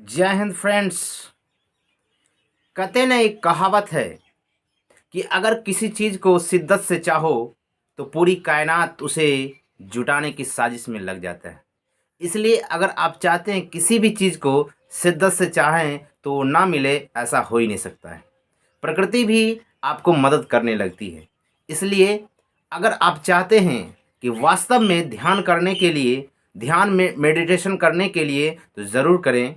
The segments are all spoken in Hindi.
जय हिंद फ्रेंड्स। कहते ना, एक कहावत है कि अगर किसी चीज़ को शिद्दत से चाहो तो पूरी कायनात उसे जुटाने की साजिश में लग जाता है। इसलिए अगर आप चाहते हैं किसी भी चीज़ को शिद्दत से चाहें तो वो ना मिले, ऐसा हो ही नहीं सकता है। प्रकृति भी आपको मदद करने लगती है। इसलिए अगर आप चाहते हैं कि वास्तव में ध्यान करने के लिए, ध्यान में मेडिटेशन करने के लिए, तो ज़रूर करें।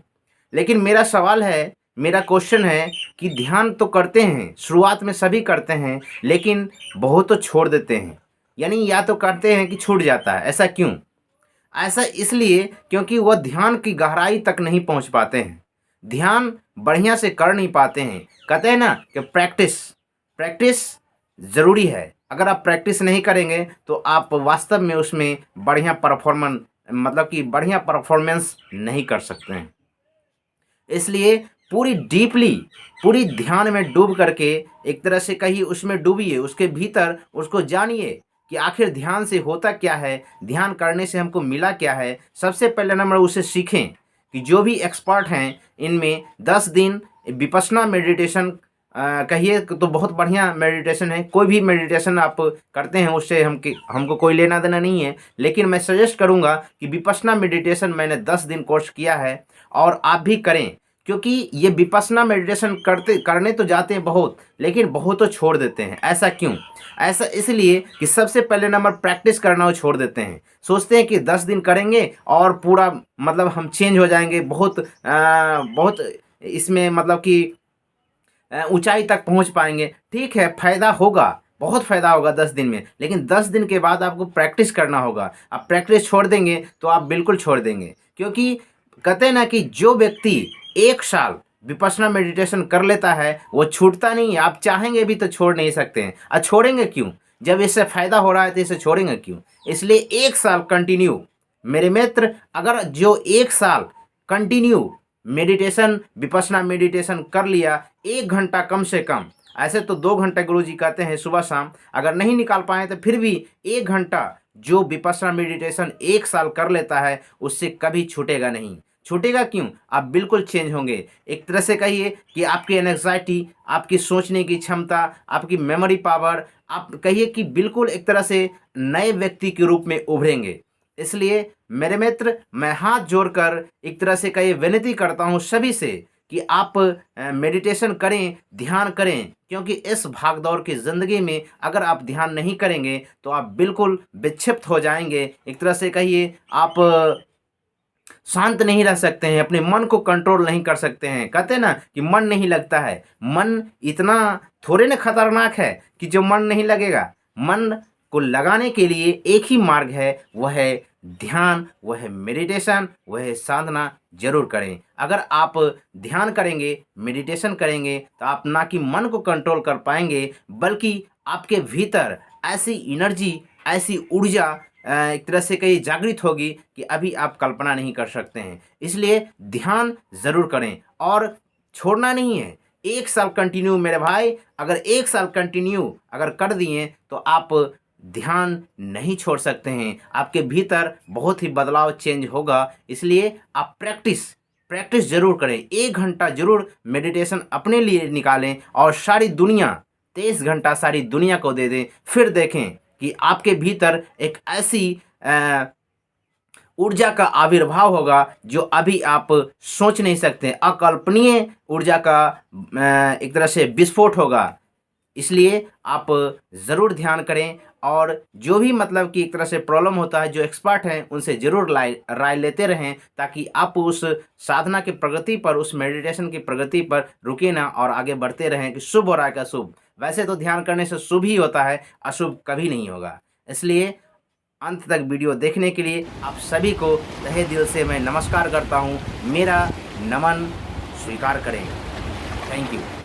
लेकिन मेरा सवाल है, मेरा क्वेश्चन है कि ध्यान तो करते हैं, शुरुआत में सभी करते हैं, लेकिन बहुत तो छोड़ देते हैं। यानी या तो करते हैं कि छूट जाता है। ऐसा क्यों? ऐसा इसलिए क्योंकि वह ध्यान की गहराई तक नहीं पहुंच पाते हैं, ध्यान बढ़िया से कर नहीं पाते हैं। कहते हैं ना कि प्रैक्टिस प्रैक्टिस ज़रूरी है। अगर आप प्रैक्टिस नहीं करेंगे तो आप वास्तव में उसमें बढ़िया बढ़िया परफॉर्मेंस नहीं कर सकते हैं। इसलिए पूरी डीपली, पूरी ध्यान में डूब करके, एक तरह से कहिए उसमें डूबिए, उसके भीतर उसको जानिए कि आखिर ध्यान से होता क्या है, ध्यान करने से हमको मिला क्या है। सबसे पहले नंबर उसे सीखें कि जो भी एक्सपर्ट हैं इनमें 10 दिन विपश्यना मेडिटेशन कहिए तो बहुत बढ़िया मेडिटेशन है। कोई भी मेडिटेशन आप करते हैं उससे हमको कोई लेना देना नहीं है, लेकिन मैं सजेस्ट करूंगा कि विपश्यना मेडिटेशन मैंने 10 दिन कोर्स किया है और आप भी करें। क्योंकि ये विपश्यना मेडिटेशन करने तो जाते हैं बहुत, लेकिन बहुत तो छोड़ देते हैं। ऐसा क्यों? ऐसा इसलिए कि सबसे पहले नंबर प्रैक्टिस करना वो छोड़ देते हैं। सोचते हैं कि 10 दिन करेंगे और पूरा हम चेंज हो जाएंगे, बहुत इसमें कि ऊंचाई तक पहुंच पाएंगे। ठीक है, फ़ायदा होगा, बहुत फ़ायदा होगा 10 दिन में, लेकिन 10 दिन के बाद आपको प्रैक्टिस करना होगा। आप प्रैक्टिस छोड़ देंगे तो आप बिल्कुल छोड़ देंगे। क्योंकि कहते हैं ना कि जो व्यक्ति 1 साल विपश्यना मेडिटेशन कर लेता है वो छूटता नहीं है। आप चाहेंगे भी तो छोड़ नहीं सकते हैं। और छोड़ेंगे क्यों? जब इससे फ़ायदा हो रहा है तो इसे छोड़ेंगे क्यों? इसलिए 1 साल कंटिन्यू, मेरे मित्र, अगर जो 1 साल कंटिन्यू मेडिटेशन, विपश्यना मेडिटेशन कर लिया, 1 घंटा कम से कम, ऐसे तो 2 घंटे गुरुजी कहते हैं सुबह शाम, अगर नहीं निकाल पाए तो फिर भी 1 घंटा जो विपश्यना मेडिटेशन 1 साल कर लेता है उससे कभी छूटेगा नहीं। छूटेगा क्यों? आप बिल्कुल चेंज होंगे। एक तरह से कहिए कि आपकी एंग्जाइटी, आपकी सोचने की क्षमता, आपकी मेमोरी पावर, आप कहिए कि बिल्कुल एक तरह से नए व्यक्ति के रूप में उभरेंगे। इसलिए मेरे मित्र, मैं हाथ जोड़कर एक तरह से कहिए विनती करता हूँ सभी से कि आप मेडिटेशन करें, ध्यान करें। क्योंकि इस भागदौड़ की ज़िंदगी में अगर आप ध्यान नहीं करेंगे तो आप बिल्कुल विक्षिप्त हो जाएंगे। एक तरह से कहिए आप शांत नहीं रह सकते हैं, अपने मन को कंट्रोल नहीं कर सकते हैं। कहते हैं ना कि मन नहीं लगता है। मन इतना थोड़े ना खतरनाक है कि जो मन नहीं लगेगा। मन को लगाने के लिए एक ही मार्ग है, वह है ध्यान, वह है मेडिटेशन, वह है साधना। जरूर करें। अगर आप ध्यान करेंगे, मेडिटेशन करेंगे तो आप ना कि मन को कंट्रोल कर पाएंगे, बल्कि आपके भीतर ऐसी एनर्जी, ऐसी ऊर्जा एक तरह से कहीं जागृत होगी कि अभी आप कल्पना नहीं कर सकते हैं। इसलिए ध्यान ज़रूर करें और छोड़ना नहीं है। 1 साल कंटिन्यू मेरे भाई, अगर 1 साल कंटिन्यू अगर कर दिए तो आप ध्यान नहीं छोड़ सकते हैं। आपके भीतर बहुत ही बदलाव चेंज होगा। इसलिए आप प्रैक्टिस ज़रूर करें। 1 घंटा ज़रूर मेडिटेशन अपने लिए निकालें और सारी दुनिया, 23 घंटा सारी दुनिया को दे दें। फिर देखें कि आपके भीतर एक ऐसी ऊर्जा का आविर्भाव होगा जो अभी आप सोच नहीं सकते। अकल्पनीय ऊर्जा का एक तरह से विस्फोट होगा। इसलिए आप ज़रूर ध्यान करें और जो भी कि एक तरह से प्रॉब्लम होता है, जो एक्सपर्ट हैं उनसे ज़रूर राय लेते रहें, ताकि आप उस साधना की प्रगति पर, उस मेडिटेशन की प्रगति पर रुके ना और आगे बढ़ते रहें कि शुभ हो रहा है का शुभ। वैसे तो ध्यान करने से शुभ ही होता है, अशुभ कभी नहीं होगा। इसलिए अंत तक वीडियो देखने के लिए आप सभी को तहे दिल से मैं नमस्कार करता हूँ। मेरा नमन स्वीकार करें। Thank you.